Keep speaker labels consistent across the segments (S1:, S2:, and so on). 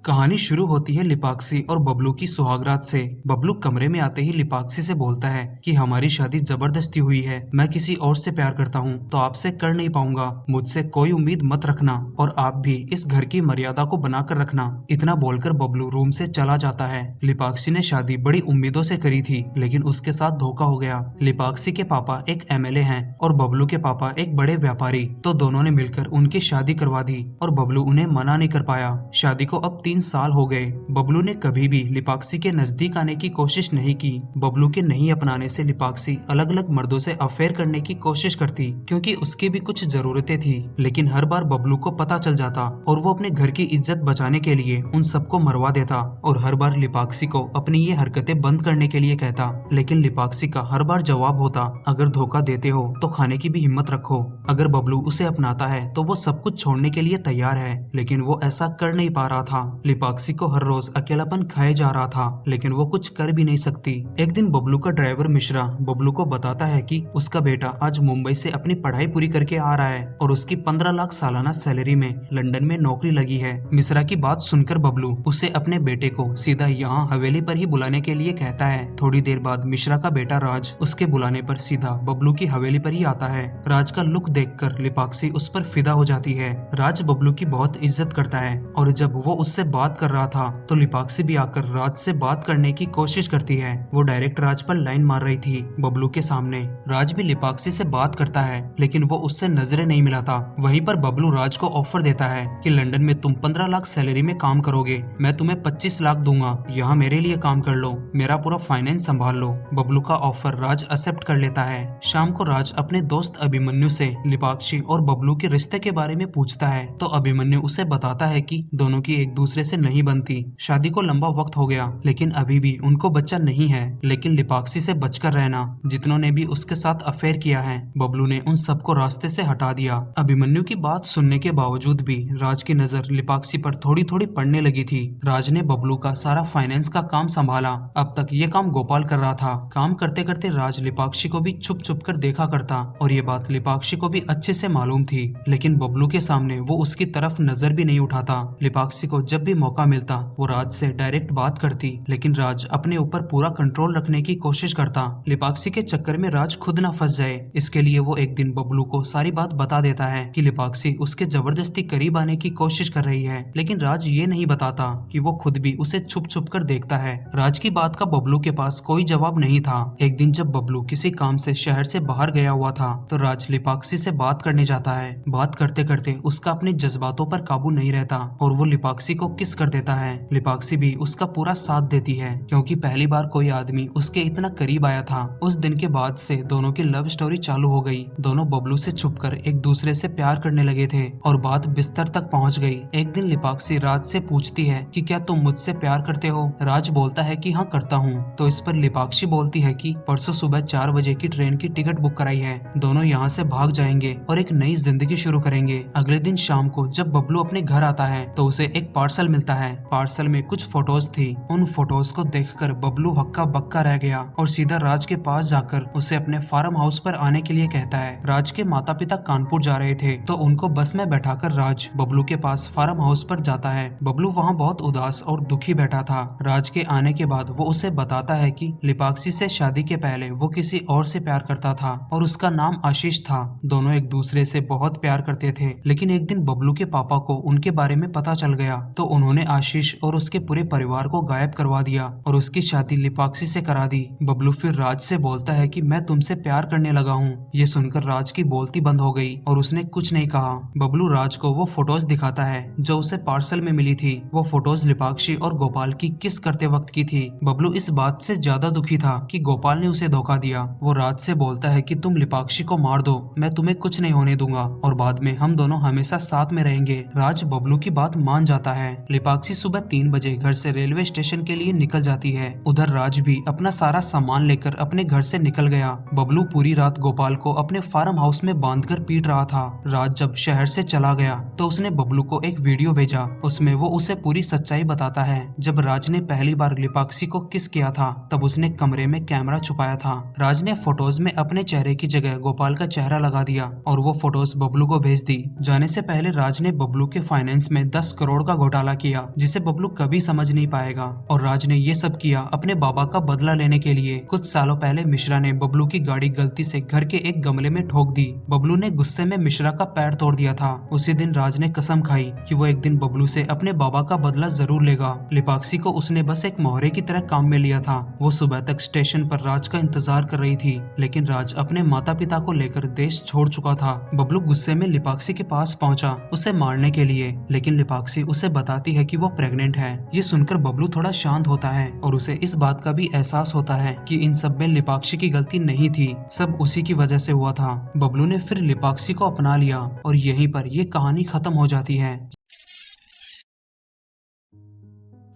S1: कहानी शुरू होती है लिपाक्सी और बबलू की सुहागरात से। बबलू कमरे में आते ही लिपाक्सी से बोलता है कि हमारी शादी जबरदस्ती हुई है, मैं किसी और से प्यार करता हूँ तो आपसे कर नहीं पाऊंगा, मुझसे कोई उम्मीद मत रखना और आप भी इस घर की मर्यादा को बनाकर रखना। इतना बोलकर बबलू रूम से चला जाता है। लिपाक्सी ने शादी बड़ी उम्मीदों से करी थी, लेकिन उसके साथ धोखा हो गया। लिपाक्सी के पापा एक एमएलए हैं और बबलू के पापा एक बड़े व्यापारी, तो दोनों ने मिलकर उनकी शादी करवा दी और बबलू उन्हें मना नहीं कर पाया। शादी को अब 3 साल हो गए। बबलू ने कभी भी लिपाक्सी के नजदीक आने की कोशिश नहीं की। बबलू के नहीं अपनाने से लिपाक्सी अलग अलग मर्दों से अफेयर करने की कोशिश करती, क्योंकि उसकी भी कुछ जरूरतें थी। लेकिन हर बार बबलू को पता चल जाता और वो अपने घर की इज्जत बचाने के लिए उन सबको मरवा देता और हर बार लिपाक्सी को अपनी ये हरकतें बंद करने के लिए कहता। लेकिन लिपाक्सी का हर बार जवाब होता, अगर धोखा देते हो तो खाने की भी हिम्मत रखो। अगर बबलू उसे अपनाता है तो वो सब कुछ छोड़ने के लिए तैयार है, लेकिन वो ऐसा कर नहीं पा रहा था। लिपाक्सी को हर रोज अकेलापन खाए जा रहा था, लेकिन वो कुछ कर भी नहीं सकती। एक दिन बबलू का ड्राइवर मिश्रा बबलू को बताता है कि उसका बेटा आज मुंबई से अपनी पढ़ाई पूरी करके आ रहा है और उसकी 15 लाख सालाना सैलरी में लंदन में नौकरी लगी है। मिश्रा की बात सुनकर बबलू उसे अपने बेटे को सीधा यहाँ हवेली पर ही बुलाने के लिए कहता है। थोड़ी देर बाद मिश्रा का बेटा राज उसके बुलाने पर सीधा बबलू की हवेली पर ही आता है। राज का लुक देखकर लिपाक्सी उस पर फिदा हो जाती है। राज बबलू की बहुत इज्जत करता है और जब वो उससे बात कर रहा था तो लिपाक्सी भी आकर राज से बात करने की कोशिश करती है। वो डायरेक्ट राज पर लाइन मार रही थी बबलू के सामने। राज भी लिपाक्सी से बात करता है, लेकिन वो उससे नजरें नहीं मिलाता। वहीं पर बबलू राज को ऑफर देता है कि लंदन में तुम 15 लाख सैलरी में काम करोगे, मैं तुम्हें 25 लाख दूंगा, यहाँ मेरे लिए काम कर लो, मेरा पूरा फाइनेंस संभाल लो। बबलू का ऑफर राज एक्सेप्ट कर लेता है। शाम को राज अपने दोस्त अभिमन्यु से लिपाक्सी और बबलू के रिश्ते के बारे में पूछता है, तो अभिमन्यु उसे बताता है कि दोनों की एक दूसरे से नहीं बनती। शादी को लंबा वक्त हो गया, लेकिन अभी भी उनको बच्चा नहीं है। लेकिन लिपाक्सी से बचकर रहना, जितनों ने भी उसके साथ अफेयर किया है, बबलू ने उन सबको रास्ते से हटा दिया। अभिमन्यु की बात सुनने के बावजूद भी राज की नजर लिपाक्सी पर थोड़ी थोड़ी पड़ने लगी थी। राज ने बबलू का सारा फाइनेंस का काम संभाला। अब तक ये काम गोपाल कर रहा था। काम करते करते राज लिपाक्सी को भी छुप छुप कर देखा करता और ये बात लिपाक्सी को भी अच्छे से मालूम थी, लेकिन बबलू के सामने वो उसकी तरफ नजर भी नहीं उठाता। लिपाक्सी को जब भी मौका मिलता वो राज से डायरेक्ट बात करती, लेकिन राज अपने ऊपर पूरा कंट्रोल रखने की कोशिश करता। लिपाक्सी के चक्कर में राज खुद ना फंस जाए, इसके लिए वो एक दिन बबलू को सारी बात बता देता है कि लिपाक्सी उसके जबरदस्ती करीब आने की कोशिश कर रही है। लेकिन राज ये नहीं बताता कि वो खुद भी उसे छुप छुप कर देखता है। राज की बात का बबलू के पास कोई जवाब नहीं था। एक दिन जब बबलू किसी काम से शहर से बाहर गया हुआ था तो राज लिपाक्सी से बात करने जाता है। बात करते करते उसका अपने जज्बातों पर काबू नहीं रहता और वो लिपाक्सी को किस कर देता है। लिपाक्सी भी उसका पूरा साथ देती है, क्योंकि पहली बार कोई आदमी उसके इतना करीब आया था। उस दिन के बाद से दोनों की लव स्टोरी चालू हो गई। दोनों बबलू से छुपकर एक दूसरे से प्यार करने लगे थे और बात बिस्तर तक पहुंच गई। एक दिन लिपाक्सी राज से पूछती है कि क्या तुम मुझसे प्यार करते हो। राज बोलता है कि हाँ करता हूँ। तो इस पर लिपाक्सी बोलती है कि परसों सुबह 4 बजे की ट्रेन की टिकट बुक कराई है, दोनों यहाँ से भाग जाएंगे और एक नई जिंदगी शुरू करेंगे। अगले दिन शाम को जब बबलू अपने घर आता है तो उसे एक पार्सल मिलता है। पार्सल में कुछ फोटोज थी। उन फोटोज को देखकर बबलू हक्का बक्का रह गया और सीधा राज के पास जाकर उसे अपने फार्म हाउस पर आने के लिए कहता है। राज के माता पिता कानपुर जा रहे थे तो उनको बस में बैठाकर राज बबलू के पास फार्म हाउस पर जाता है। बबलू वहाँ बहुत उदास और दुखी बैठा था। राज के आने के बाद वो उसे बताता है कि लिपाक्सी से शादी के पहले वो किसी और से प्यार करता था और उसका नाम आशीष था। दोनों एक दूसरे से बहुत प्यार करते थे, लेकिन एक दिन बबलू के पापा को उनके बारे में पता चल गया तो उन्होंने आशीष और उसके पूरे परिवार को गायब करवा दिया और उसकी शादी लिपाक्सी से करा दी। बबलू फिर राज से बोलता है कि मैं तुमसे प्यार करने लगा हूँ। ये सुनकर राज की बोलती बंद हो गई और उसने कुछ नहीं कहा। बबलू राज को वो फोटोज दिखाता है जो उसे पार्सल में मिली थी। वो फोटोज लिपाक्सी और गोपाल की किस करते वक्त की थी। बबलू इस बात से ज्यादा दुखी था कि गोपाल ने उसे धोखा दिया। वो राज से बोलता है कि तुम लिपाक्सी को मार दो, मैं तुम्हें कुछ नहीं होने दूंगा और बाद में हम दोनों हमेशा साथ में रहेंगे। राज बबलू की बात मान जाता है। लिपाक्सी सुबह 3 बजे घर से रेलवे स्टेशन के लिए निकल जाती है। उधर राज भी अपना सारा सामान लेकर अपने घर से निकल गया। बबलू पूरी रात गोपाल को अपने फार्म हाउस में बांधकर पीट रहा था। राज जब शहर से चला गया तो उसने बबलू को एक वीडियो भेजा। उसमें वो उसे पूरी सच्चाई बताता है। जब राज ने पहली बार लिपाक्सी को किस किया था तब उसने कमरे में कैमरा छुपाया था। राज ने फोटोज में अपने चेहरे की जगह गोपाल का चेहरा लगा दिया और वो फोटोज बबलू को भेज दी। जाने से पहले राज ने बबलू के फाइनेंस में 10 करोड़ का घोटाला किया जिसे बबलू कभी समझ नहीं पाएगा। और राज ने ये सब किया अपने बाबा का बदला लेने के लिए। कुछ सालों पहले मिश्रा ने बबलू की गाड़ी गलती से घर के एक गमले में ठोक दी। बबलू ने गुस्से में मिश्रा का पैर तोड़ दिया था। उसी दिन राज ने कसम खाई कि वो एक दिन बबलू से अपने बाबा का बदला जरूर लेगा। लिपाक्षी को उसने बस एक मोहरे की तरह काम में लिया था। वो सुबह तक स्टेशन पर राज का इंतजार कर रही थी, लेकिन राज अपने माता पिता को लेकर देश छोड़ चुका था। बबलू गुस्से में लिपाक्षी के पास पहुंचा उसे मारने के लिए, लेकिन लिपाक्षी उसे बताती है कि वो प्रेग्नेंट है। ये सुनकर बबलू थोड़ा शांत होता है और उसे इस बात का भी एहसास होता है कि इन सब में लिपाक्षी की गलती नहीं थी, सब उसी की वजह से हुआ था। बबलू ने फिर लिपाक्षी को अपना लिया और यहीं पर ये कहानी खत्म हो जाती है।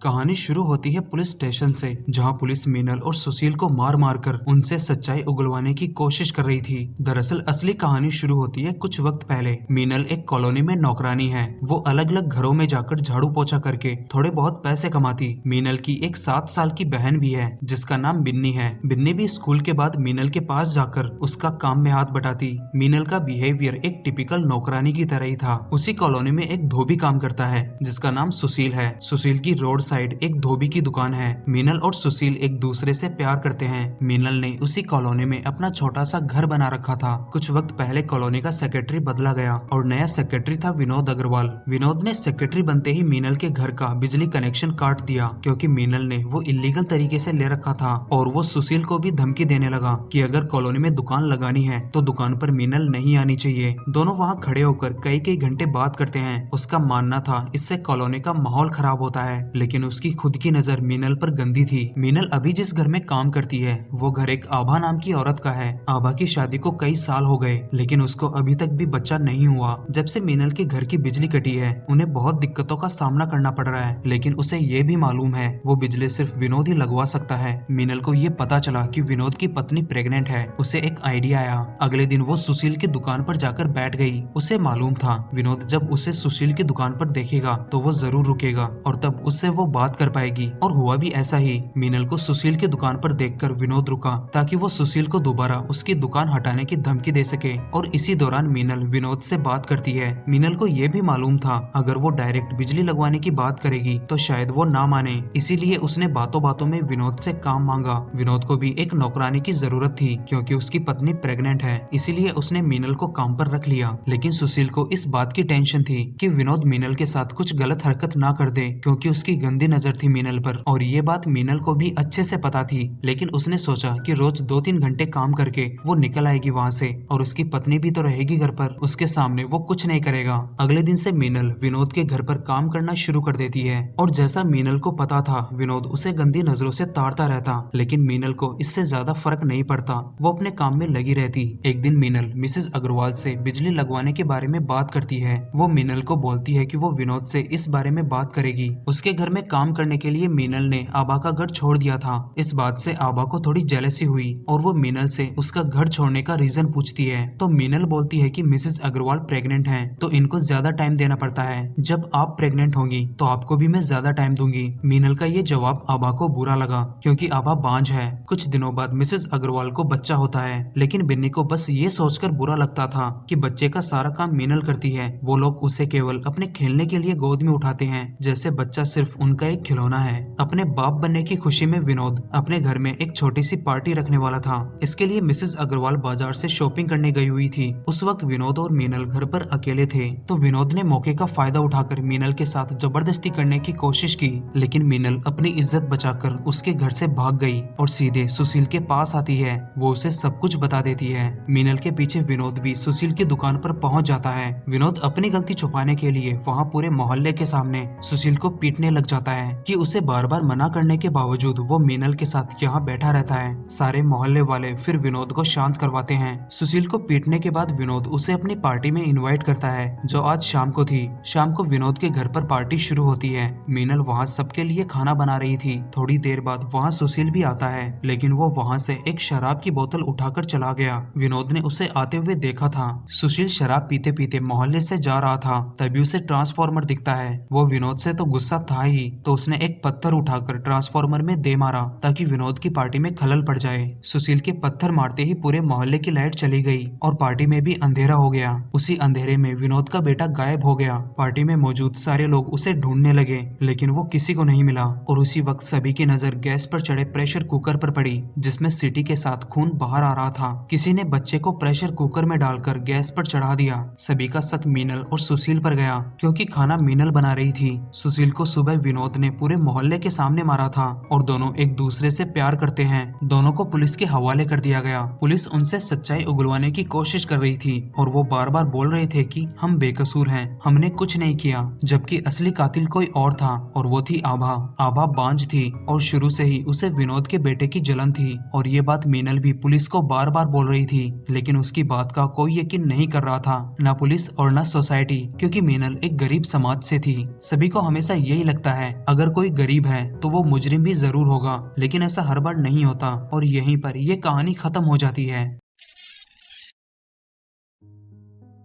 S1: कहानी शुरू होती है पुलिस स्टेशन से, जहां पुलिस मीनल और सुशील को मार मार कर उनसे सच्चाई उगलवाने की कोशिश कर रही थी। दरअसल असली कहानी शुरू होती है कुछ वक्त पहले। मीनल एक कॉलोनी में नौकरानी है। वो अलग अलग घरों में जाकर झाड़ू पोछा करके थोड़े बहुत पैसे कमाती। मीनल की एक 7 साल की बहन भी है जिसका नाम बिन्नी है। बिन्नी भी स्कूल के बाद मीनल के पास जाकर उसका काम में हाथ बटाती। मीनल का बिहेवियर एक टिपिकल नौकरानी की तरह ही था। उसी कॉलोनी में एक धोबी काम करता है जिसका नाम सुशील है। सुशील की रोड साइड एक धोबी की दुकान है। मीनल और सुशील एक दूसरे से प्यार करते हैं। मीनल ने उसी कॉलोनी में अपना छोटा सा घर बना रखा था। कुछ वक्त पहले कॉलोनी का सेक्रेटरी बदला गया और नया सेक्रेटरी था विनोद अग्रवाल। विनोद ने सेक्रेटरी बनते ही मीनल के घर का बिजली कनेक्शन काट दिया, क्योंकि मीनल ने वो इलीगल तरीके से ले रखा था। और वो सुशील को भी धमकी देने लगा कि अगर कॉलोनी में दुकान लगानी है तो दुकान पर मीनल नहीं आनी चाहिए। दोनों वहाँ खड़े होकर कई कई घंटे बात करते हैं। उसका मानना था इससे कॉलोनी का माहौल खराब होता है, लेकिन उसकी खुद की नजर मीनल पर गंदी थी। मीनल अभी जिस घर में काम करती है वो घर एक आभा नाम की औरत का है। आभा की शादी को कई साल हो गए, लेकिन उसको अभी तक भी बच्चा नहीं हुआ। जब से मीनल के घर की बिजली कटी है उन्हें बहुत दिक्कतों का सामना करना पड़ रहा है, लेकिन उसे ये भी मालूम है वो बिजली सिर्फ विनोद ही लगवा सकता है। मीनल को ये पता चला कि विनोद की पत्नी प्रेग्नेंट है। उसे एक आइडिया आया। अगले दिन वो सुशील की दुकान पर जाकर बैठ गई। उसे मालूम था विनोद जब उसे सुशील की दुकान पर देखेगा तो वो जरूर रुकेगा और तब उससे वो बात कर पाएगी। और हुआ भी ऐसा ही। मीनल को सुशील की दुकान पर देखकर विनोद रुका ताकि वो सुशील को दोबारा उसकी दुकान हटाने की धमकी दे सके। और इसी दौरान मीनल विनोद से बात करती है। मीनल को ये भी मालूम था अगर वो डायरेक्ट बिजली लगवाने की बात करेगी तो शायद वो ना माने, इसीलिए उसने बातों बातों में विनोद से काम मांगा। विनोद को भी एक नौकरानी की जरूरत थी क्योंकि उसकी पत्नी प्रेग्नेंट है, इसीलिए उसने मीनल को काम पर रख लिया। लेकिन सुशील को इस बात की टेंशन थी कि विनोद मीनल के साथ कुछ गलत हरकत ना कर दे, क्योंकि उसकी गंदी नजर थी मीनल पर। और ये बात मीनल को भी अच्छे से पता थी, लेकिन उसने सोचा कि रोज 2-3 घंटे काम करके वो निकल आएगी वहाँ से और उसकी पत्नी भी तो रहेगी घर पर, उसके सामने वो कुछ नहीं करेगा। अगले दिन से मीनल विनोद के घर पर काम करना शुरू कर देती है। और जैसा मीनल को पता था विनोद उसे गंदी नजरों से ताड़ता रहता, लेकिन मीनल को इससे ज्यादा फर्क नहीं पड़ता। वो अपने काम में लगी रहती। एक दिन मीनल मिसेज अग्रवाल से बिजली लगवाने के बारे में बात करती है। वो मीनल को बोलती है कि वो विनोद से इस बारे में बात करेगी। उसके घर में काम करने के लिए मीनल ने आभा का घर छोड़ दिया था। इस बात से आभा को थोड़ी जेलसी हुई और वो मीनल से उसका घर छोड़ने का रीजन पूछती है। तो मीनल बोलती है कि मिसेस अग्रवाल प्रेग्नेंट हैं, तो इनको ज्यादा टाइम देना पड़ता है। जब आप प्रेग्नेंट होंगी तो आपको भी मैं ज्यादा टाइम दूंगी। मीनल का ये जवाब आभा को बुरा लगा क्योंकि आभा बांझ है। कुछ दिनों बाद मिसेस अग्रवाल को बच्चा होता है, लेकिन बिन्नी को बस ये सोचकर बुरा लगता था कि बच्चे का सारा काम मीनल करती है। वो लोग उसे केवल अपने खेलने के लिए गोद में उठाते हैं, जैसे बच्चा सिर्फ उनका एक खिलौना है। अपने बाप बनने की खुशी में विनोद अपने घर में एक छोटी सी पार्टी रखने वाला था। इसके लिए मिसेस अग्रवाल बाजार से शॉपिंग करने गई हुई थी। उस वक्त विनोद और मीनल घर पर अकेले थे, तो विनोद ने मौके का फायदा उठाकर मीनल के साथ जबरदस्ती करने की कोशिश की, लेकिन मीनल अपनी इज्जत बचाकर उसके घर से भाग गई और सीधे सुशील के पास आती है। वो उसे सब कुछ बता देती है। मीनल के पीछे विनोद भी सुशील की दुकान पर पहुंच जाता है। विनोद अपनी गलती छुपाने के लिए वहाँ पूरे मोहल्ले के सामने सुशील को पीटने लग जाता है कि उसे बार बार मना करने के बावजूद वो मीनल के साथ यहाँ बैठा रहता है। सारे मोहल्ले वाले फिर विनोद को शांत करवाते हैं। सुशील को पीटने के बाद विनोद उसे अपनी पार्टी में इनवाइट करता है, जो आज शाम को थी। शाम को विनोद के घर पर पार्टी शुरू होती है। मीनल वहाँ सबके लिए खाना बना रही थी। थोड़ी देर बाद वहाँ सुशील भी आता है, लेकिन वो वहाँ से एक शराब की बोतल उठाकर चला गया। विनोद ने उसे आते हुए देखा था। सुशील शराब पीते पीते मोहल्ले से जा रहा था, तभी उसे ट्रांसफार्मर दिखता है। वो विनोद से तो गुस्सा था ही, तो उसने एक पत्थर उठाकर ट्रांसफार्मर में दे मारा ताकि विनोद की पार्टी में खलल पड़ जाए। सुशील के पत्थर मारते ही पूरे मोहल्ले की लाइट चली गई और पार्टी में भी अंधेरा हो गया। उसी अंधेरे में विनोद का बेटा गायब हो गया। पार्टी में मौजूद सारे लोग उसे ढूंढने लगे लेकिन वो किसी को नहीं मिला और उसी वक्त सभी की नजर गैस पर चढ़े प्रेशर कुकर पर पड़ी जिसमें सीटी के साथ खून बाहर आ रहा था। किसी ने बच्चे को प्रेशर कुकर में डालकर गैस पर चढ़ा दिया। सभी का शक मीनल और सुशील पर गया क्योंकि खाना मीनल बना रही थी। सुशील को सुबह विनोद ने पूरे मोहल्ले के सामने मारा था और दोनों एक दूसरे से प्यार करते हैं। दोनों को पुलिस के हवाले कर दिया गया। पुलिस उनसे सच्चाई उगलवाने की कोशिश कर रही थी और वो बार बार बोल रहे थे कि हम बेकसूर हैं, हमने कुछ नहीं किया, जबकि असली कातिल कोई और था और वो थी आभा। आभा बांझ थी और शुरू से ही उसे विनोद के बेटे की जलन थी और ये बात मीनल भी पुलिस को बार बार बोल रही थी लेकिन उसकी बात का कोई यकीन नहीं कर रहा था, ना पुलिस और ना सोसाइटी, क्योंकि मीनल एक गरीब समाज से थी। सभी को हमेशा यही लगता है अगर कोई गरीब है तो वो मुजरिम भी जरूर होगा, लेकिन ऐसा हर बार नहीं होता और यहीं पर ये कहानी खत्म हो जाती है।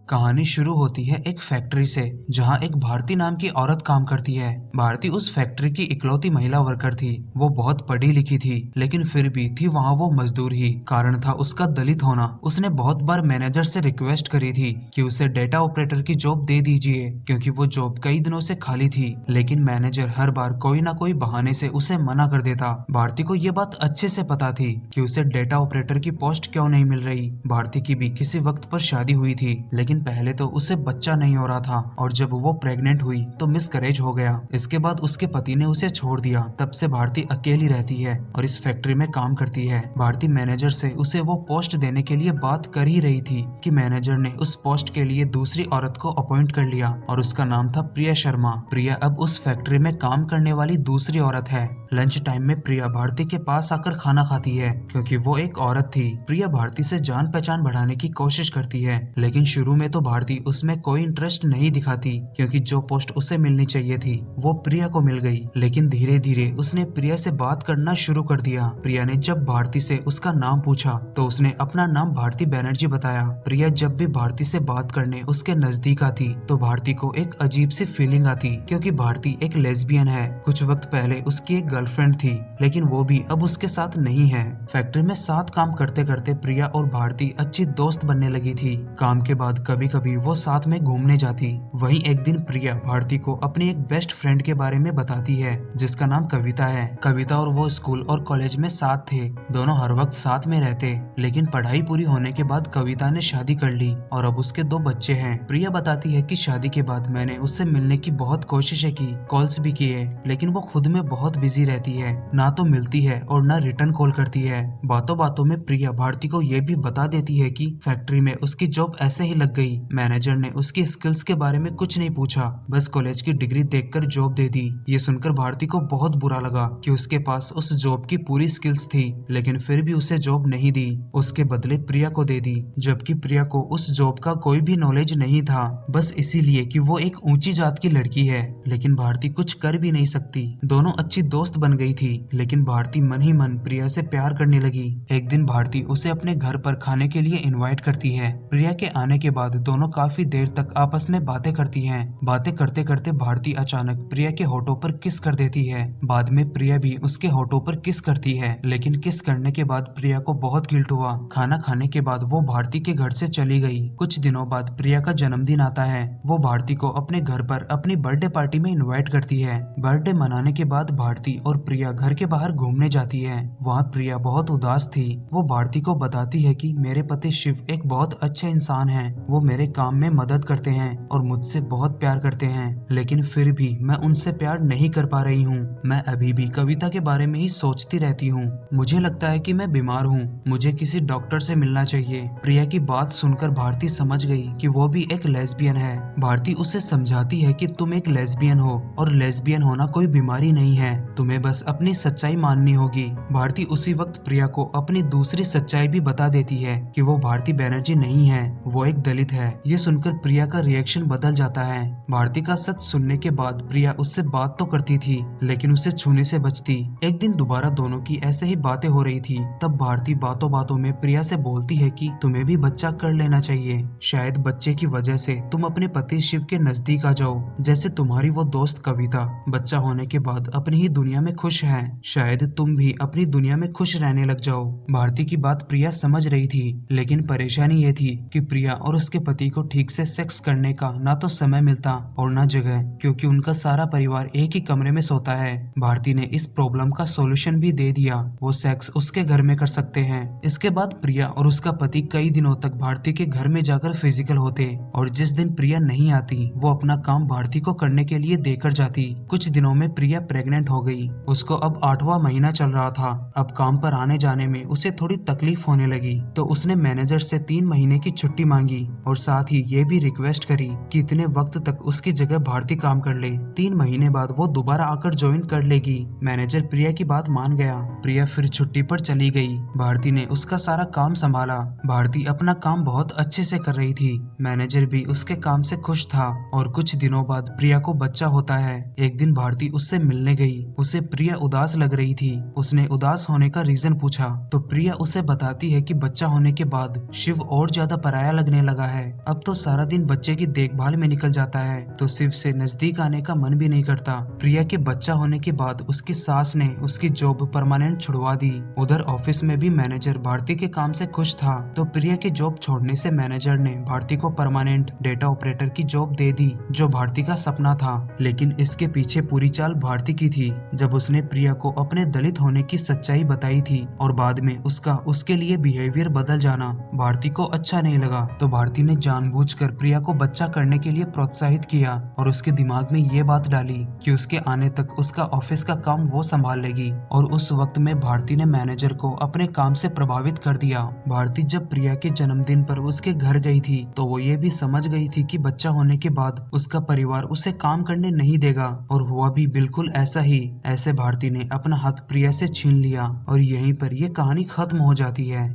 S1: कहानी शुरू होती है एक फैक्ट्री से जहां एक भारती नाम की औरत काम करती है। भारती उस फैक्ट्री की इकलौती महिला वर्कर थी। वो बहुत पढ़ी लिखी थी लेकिन फिर भी थी वहां वो मजदूर ही। कारण था उसका दलित होना। उसने बहुत बार मैनेजर से रिक्वेस्ट करी थी कि उसे डेटा ऑपरेटर की जॉब दे दीजिए क्योंकि वो जॉब कई दिनों से खाली थी, लेकिन मैनेजर हर बार कोई ना कोई बहाने से उसे मना कर देता। भारती को ये बात अच्छे से पता थी कि उसे डेटा ऑपरेटर की पोस्ट क्यों नहीं मिल रही। भारती की भी किसी वक्त पर शादी हुई थी लेकिन पहले तो उसे बच्चा नहीं हो रहा था और जब वो प्रेग्नेंट हुई तो मिसकैरेज हो गया। इसके बाद उसके पति ने उसे छोड़ दिया। तब से भारती अकेली रहती है और इस फैक्ट्री में काम करती है। भारती मैनेजर से उसे वो पोस्ट देने के लिए बात कर ही रही थी कि मैनेजर ने उस पोस्ट के लिए दूसरी औरत को अपॉइंट कर लिया और उसका नाम था प्रिया शर्मा। प्रिया अब उस फैक्ट्री में काम करने वाली दूसरी औरत है। लंच टाइम में प्रिया भारती के पास आकर खाना खाती है क्योंकि वो एक औरत थी। प्रिया भारती से जान पहचान बढ़ाने की कोशिश करती है लेकिन शुरू में तो भारती उसमें कोई इंटरेस्ट नहीं दिखाती क्योंकि जो पोस्ट उसे मिलनी चाहिए थी वो प्रिया को मिल गई। लेकिन धीरे धीरे उसने प्रिया से बात करना शुरू कर दिया। प्रिया ने जब भारती से उसका नाम पूछा तो उसने अपना नाम भारती बनर्जी बताया। प्रिया जब भी भारती से बात करने उसके नजदीक आती तो भारती को एक अजीब सी फीलिंग आती क्योंकि भारती एक लेस्बियन है। कुछ वक्त पहले उसकी एक गर्लफ्रेंड थी लेकिन वो भी अब उसके साथ नहीं है। फैक्ट्री में साथ काम करते करते प्रिया और भारती अच्छी दोस्त बनने लगी थी। काम के बाद कभी कभी वो साथ में घूमने जाती। वहीं एक दिन प्रिया भारती को अपनी एक बेस्ट फ्रेंड के बारे में बताती है जिसका नाम कविता है। कविता और वो स्कूल और कॉलेज में साथ थे। दोनों हर वक्त साथ में रहते लेकिन पढ़ाई पूरी होने के बाद कविता ने शादी कर ली और अब उसके 2 बच्चे हैं। प्रिया बताती है कि शादी के बाद मैंने उससे मिलने की बहुत कोशिशें की, कॉल्स भी किए, लेकिन वो खुद में बहुत बिजी रहती है, ना तो मिलती है और ना रिटर्न कॉल करती है। बातों बातों में प्रिया भारती को ये भी बता देती है कि फैक्ट्री में उसकी जॉब ऐसे ही लग गई। मैनेजर ने उसकी स्किल्स के बारे में कुछ नहीं पूछा, बस कॉलेज की डिग्री देखकर जॉब दे दी। ये सुनकर भारती को बहुत बुरा लगा कि उसके पास उस जॉब की पूरी स्किल्स थी लेकिन फिर भी उसे जॉब नहीं दी। उसके बदले प्रिया को दे दी, जबकि प्रिया को उस जॉब का कोई भी नॉलेज नहीं था, बस इसीलिए कि वो एक ऊंची जात की लड़की है। लेकिन भारती कुछ कर भी नहीं सकती। दोनों अच्छी दोस्त बन गई थी लेकिन भारती मन ही मन प्रिया से प्यार करने लगी। एक दिन भारती उसे अपने घर पर खाने के लिए इनवाइट करती है। प्रिया के आने के बाद दोनों काफी देर तक आपस में बातें करती हैं। बातें करते करते भारती अचानक प्रिया के होठों पर किस कर देती है। बाद में प्रिया भी उसके होठों पर किस करती है लेकिन किस करने के बाद प्रिया को बहुत गिल्ट हुआ। खाना खाने के बाद वो भारती के घर से चली गई। कुछ दिनों बाद प्रिया का जन्मदिन आता है। वो भारती को अपने घर पर अपनी बर्थडे पार्टी में इनवाइट करती है। बर्थडे मनाने के बाद भारती और प्रिया घर के बाहर घूमने जाती है। वहाँ प्रिया बहुत उदास थी। वो भारती को बताती है कि मेरे पति शिव एक बहुत अच्छे इंसान हैं। वो मेरे काम में मदद करते हैं और मुझसे बहुत प्यार करते हैं, लेकिन फिर भी मैं उनसे प्यार नहीं कर पा रही हूँ। मैं अभी भी कविता के बारे में ही सोचती रहती हूँ। मुझे लगता है कि मैं बीमार हूँ, मुझे किसी डॉक्टर से मिलना चाहिए। प्रिया की बात सुनकर भारती समझ गई कि वो भी एक लेस्बियन है। भारती उसे समझाती है कि तुम एक लेस्बियन हो और लेस्बियन होना कोई बीमारी नहीं है, तुम्हें बस अपनी सच्चाई माननी होगी। भारती उसी वक्त प्रिया को अपनी दूसरी सच्चाई भी बता देती है कि वो भारती बनर्जी नहीं है, वो एक दलित जीवित है। ये सुनकर प्रिया का रिएक्शन बदल जाता है। भारती का सच सुनने के बाद प्रिया उससे बात तो करती थी लेकिन उसे छूने से बचती। एक दिन दोबारा दोनों की ऐसे ही बातें हो रही थी। तब भारती बातों बातों में प्रिया से बोलती है कि तुम्हें भी बच्चा कर लेना चाहिए। शायद बच्चे की वजह से तुम अपने पति शिव के नजदीक आ जाओ, जैसे तुम्हारी वो दोस्त कविता बच्चा होने के बाद अपनी ही दुनिया में खुश है। शायद तुम भी अपनी दुनिया में खुश रहने लग जाओ। भारती की बात प्रिया समझ रही थी, लेकिन परेशानी ये थी कि प्रिया और उसके पति को ठीक से सेक्स करने का ना तो समय मिलता और ना जगह, क्योंकि उनका सारा परिवार एक ही कमरे में सोता है। भारती ने इस प्रॉब्लम का सॉल्यूशन भी दे दिया, वो सेक्स उसके घर में कर सकते हैं। इसके बाद प्रिया और उसका पति कई दिनों तक भारती के घर में जाकर फिजिकल होते और जिस दिन प्रिया नहीं आती वो अपना काम भारती को करने के लिए देकर जाती। कुछ दिनों में प्रिया प्रेग्नेंट हो गई। उसको अब 8वां महीना चल रहा था। अब काम पर आने जाने में उसे थोड़ी तकलीफ होने लगी, तो उसने मैनेजर से 3 महीने की छुट्टी मांगी और साथ ही ये भी रिक्वेस्ट करी कि इतने वक्त तक उसकी जगह भारती काम कर ले। 3 महीने बाद वो दोबारा आकर ज्वाइन कर लेगी। मैनेजर प्रिया की बात मान गया। प्रिया फिर छुट्टी पर चली गई। भारती ने उसका सारा काम संभाला। भारती अपना काम बहुत अच्छे से कर रही थी। मैनेजर भी उसके काम से खुश था। और कुछ दिनों बाद प्रिया को बच्चा होता है। एक दिन भारती उससे मिलने गई। उसे प्रिया उदास लग रही थी। उसने उदास होने का रीजन पूछा तो प्रिया उसे बताती है कि बच्चा होने के बाद शिव और ज्यादा पराया लगने लगा है। अब तो सारा दिन बच्चे की देखभाल में निकल जाता है, तो शिव से नजदीक आने का मन भी नहीं करता। प्रिया के बच्चा होने के बाद उसकी सास ने उसकी जॉब परमानेंट छुड़वा दी। उधर ऑफिस में भी मैनेजर भारती के काम से खुश था, तो प्रिया की जॉब छोड़ने से मैनेजर ने भारती को परमानेंट डेटा ऑपरेटर की जॉब दे दी, जो भारती का सपना था। लेकिन इसके पीछे पूरी चाल भारती की थी। जब उसने प्रिया को अपने दलित होने की सच्चाई बताई थी और बाद में उसका उसके लिए बिहेवियर बदल जाना भारती को अच्छा नहीं लगा, तो भारती ने जानबूझकर प्रिया को बच्चा करने के लिए प्रोत्साहित किया और उसके दिमाग में ये बात डाली कि उसके आने तक उसका ऑफिस का काम वो संभाल लेगी। और उस वक्त में भारती ने मैनेजर को अपने काम से प्रभावित कर दिया। भारती जब प्रिया के जन्मदिन पर उसके घर गई थी तो वो ये भी समझ गई थी कि बच्चा होने के बाद उसका परिवार उसे काम करने नहीं देगा, और हुआ भी बिल्कुल ऐसा ही। ऐसे भारती ने अपना हक प्रिया से छीन लिया और यहीं पर ये कहानी खत्म हो जाती है।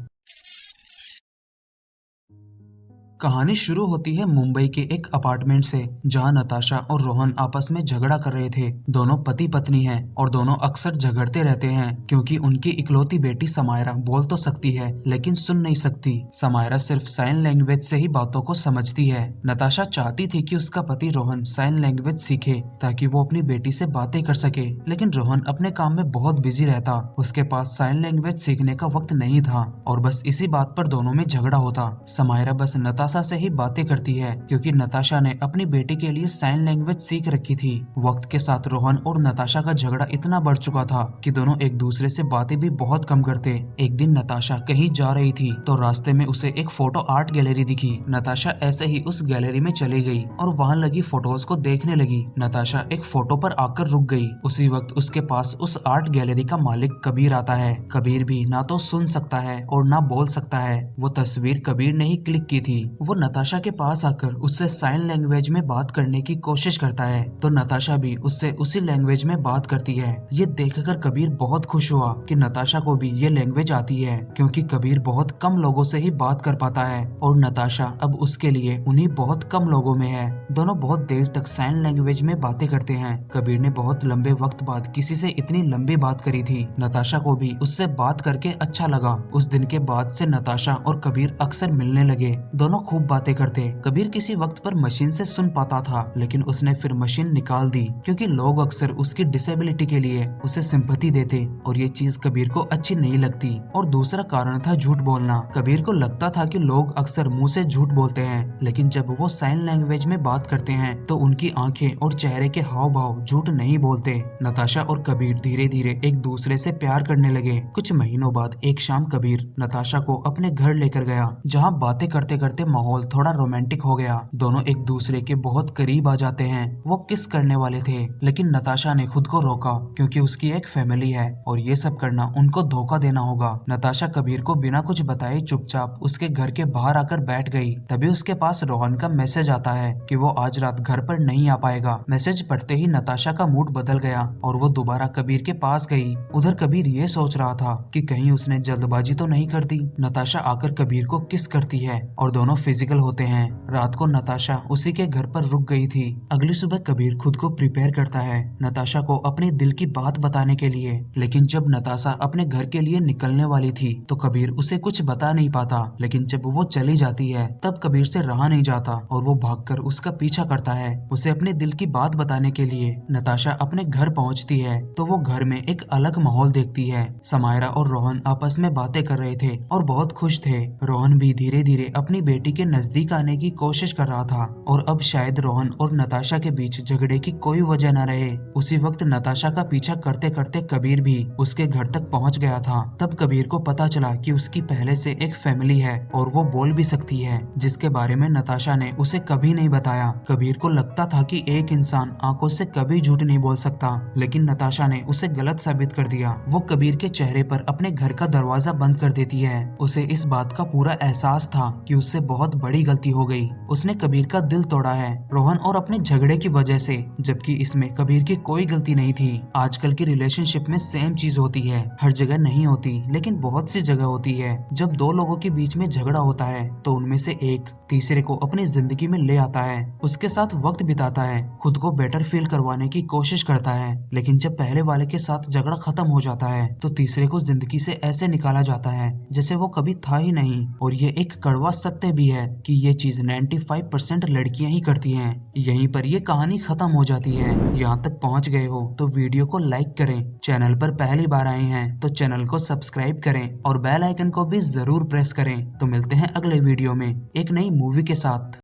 S1: कहानी शुरू होती है मुंबई के एक अपार्टमेंट से, जहां नताशा और रोहन आपस में झगड़ा कर रहे थे। दोनों पति पत्नी हैं और दोनों अक्सर झगड़ते रहते हैं, क्योंकि उनकी इकलौती बेटी समायरा बोल तो सकती है लेकिन सुन नहीं सकती। समायरा सिर्फ साइन लैंग्वेज से ही बातों को समझती है। नताशा चाहती थी कि उसका पति रोहन साइन लैंग्वेज सीखे ताकि वो अपनी बेटी से बातें कर सके, लेकिन रोहन अपने काम में बहुत बिजी रहता। उसके पास साइन लैंग्वेज सीखने का वक्त नहीं था और बस इसी बात पर दोनों में झगड़ा होता। समायरा बस नताशा से ही बातें करती है, क्योंकि नताशा ने अपनी बेटी के लिए साइन लैंग्वेज सीख रखी थी। वक्त के साथ रोहन और नताशा का झगड़ा इतना बढ़ चुका था कि दोनों एक दूसरे से बातें भी बहुत कम करते। एक दिन नताशा कहीं जा रही थी तो रास्ते में उसे एक फोटो आर्ट गैलरी दिखी। नताशा ऐसे ही उस गैलरी में चली गई और वहाँ लगी फोटोज को देखने लगी। नताशा एक फोटो पर आकर रुक गई। उसी वक्त उसके पास उस आर्ट गैलरी का मालिक कबीर आता है। कबीर भी ना तो सुन सकता है और ना बोल सकता है। वो तस्वीर कबीर ने ही क्लिक की थी। वो नताशा के पास आकर उससे साइन लैंग्वेज में बात करने की कोशिश करता है, तो नताशा भी उससे उसी लैंग्वेज में बात करती है। ये देखकर कबीर बहुत खुश हुआ कि नताशा को भी ये लैंग्वेज आती है, क्योंकि कबीर बहुत कम लोगों से ही बात कर पाता है और नताशा अब उसके लिए उन्हीं बहुत कम लोगों में है। दोनों बहुत देर तक साइन लैंग्वेज में बातें करते हैं। कबीर ने बहुत लंबे वक्त बाद किसी से इतनी लंबी बात करी थी। नताशा को भी उससे बात करके अच्छा लगा। उस दिन के बाद से नताशा और कबीर अक्सर मिलने लगे। दोनों खूब बातें करते। कबीर किसी वक्त पर मशीन से सुन पाता था, लेकिन उसने फिर मशीन निकाल दी, क्योंकि लोग अक्सर उसकी डिसेबिलिटी के लिए उसे सिंपैथी देते और ये चीज कबीर को अच्छी नहीं लगती। और दूसरा कारण था झूठ बोलना। कबीर को लगता था कि लोग अक्सर मुंह से झूठ बोलते हैं, लेकिन जब वो साइन लैंग्वेज में बात करते हैं तो उनकी आंखें और चेहरे के हाव भाव झूठ नहीं बोलते। नताशा और कबीर धीरे धीरे एक दूसरे से प्यार करने लगे। कुछ महीनों बाद एक शाम कबीर नताशा को अपने घर लेकर गया, जहाँ बातें करते करते माहौल थोड़ा रोमांटिक हो गया। दोनों एक दूसरे के बहुत करीब आ जाते हैं। वो किस करने वाले थे, लेकिन नताशा ने खुद को रोका, क्योंकि उसकी एक फैमिली है और ये सब करना उनको धोखा देना होगा। नताशा कबीर को बिना कुछ बताए चुपचाप उसके घर के बाहर आकर बैठ गई। तभी उसके पास रोहन का मैसेज आता है कि वो आज रात घर पर नहीं आ पाएगा। मैसेज पढ़ते ही नताशा का मूड बदल गया और वो दोबारा कबीर के पास गई। उधर कबीर ये सोच रहा था कि कहीं उसने जल्दबाजी तो नहीं कर दी। नताशा आकर कबीर को किस करती है और दोनों फिजिकल होते हैं। रात को नताशा उसी के घर पर रुक गई थी। अगली सुबह कबीर खुद को प्रिपेयर करता है नताशा को अपने दिल की बात बताने के लिए, लेकिन जब नताशा अपने घर के लिए निकलने वाली थी तो कबीर उसे कुछ बता नहीं पाता। लेकिन जब वो चली जाती है तब कबीर से रहा नहीं जाता और वो भागकर उसका पीछा करता है उसे अपने दिल की बात बताने के लिए। नताशा अपने घर पहुंचती है तो वो घर में एक अलग माहौल देखती है। समायरा और रोहन आपस में बातें कर रहे थे और बहुत खुश थे। रोहन भी धीरे धीरे अपनी बेटी के नजदीक आने की कोशिश कर रहा था और अब शायद रोहन और नताशा के बीच झगड़े की कोई वजह न रहे। उसी वक्त नताशा का पीछा करते करते कबीर भी उसके घर तक पहुंच गया था। तब कबीर को पता चला कि उसकी पहले से एक फैमिली है और वो बोल भी सकती है, जिसके बारे में नताशा ने उसे कभी नहीं बताया। कबीर को लगता था कि एक इंसान आंखों से कभी झूठ नहीं बोल सकता, लेकिन नताशा ने उसे गलत साबित कर दिया। वो कबीर के चेहरे पर अपने घर का दरवाजा बंद कर देती है। उसे इस बात का पूरा एहसास था कि उससे बहुत बड़ी गलती हो गई। उसने कबीर का दिल तोड़ा है रोहन और अपने झगड़े की वजह से, जबकि इसमें कबीर की कोई गलती नहीं थी। आजकल की रिलेशनशिप में सेम चीज होती है, हर जगह नहीं होती लेकिन बहुत सी जगह होती है। जब दो लोगों के बीच में झगड़ा होता है तो उनमें से एक तीसरे को अपनी जिंदगी में ले आता है, उसके साथ वक्त बिताता है, खुद को बेटर फील करवाने की कोशिश करता है। लेकिन जब पहले वाले के साथ झगड़ा खत्म हो जाता है तो तीसरे को जिंदगी से ऐसे निकाला जाता है जैसे वो कभी था ही नहीं। और ये एक कड़वा सत्य भी है कि ये चीज 95% लड़कियां ही करती हैं। यहीं पर ये कहानी खत्म हो जाती है। यहाँ तक पहुँच गए हो तो वीडियो को लाइक करें, चैनल पर पहली बार आए हैं तो चैनल को सब्सक्राइब करें और बेल आइकन को भी जरूर प्रेस करें। तो मिलते हैं अगले वीडियो में एक नई मूवी के साथ।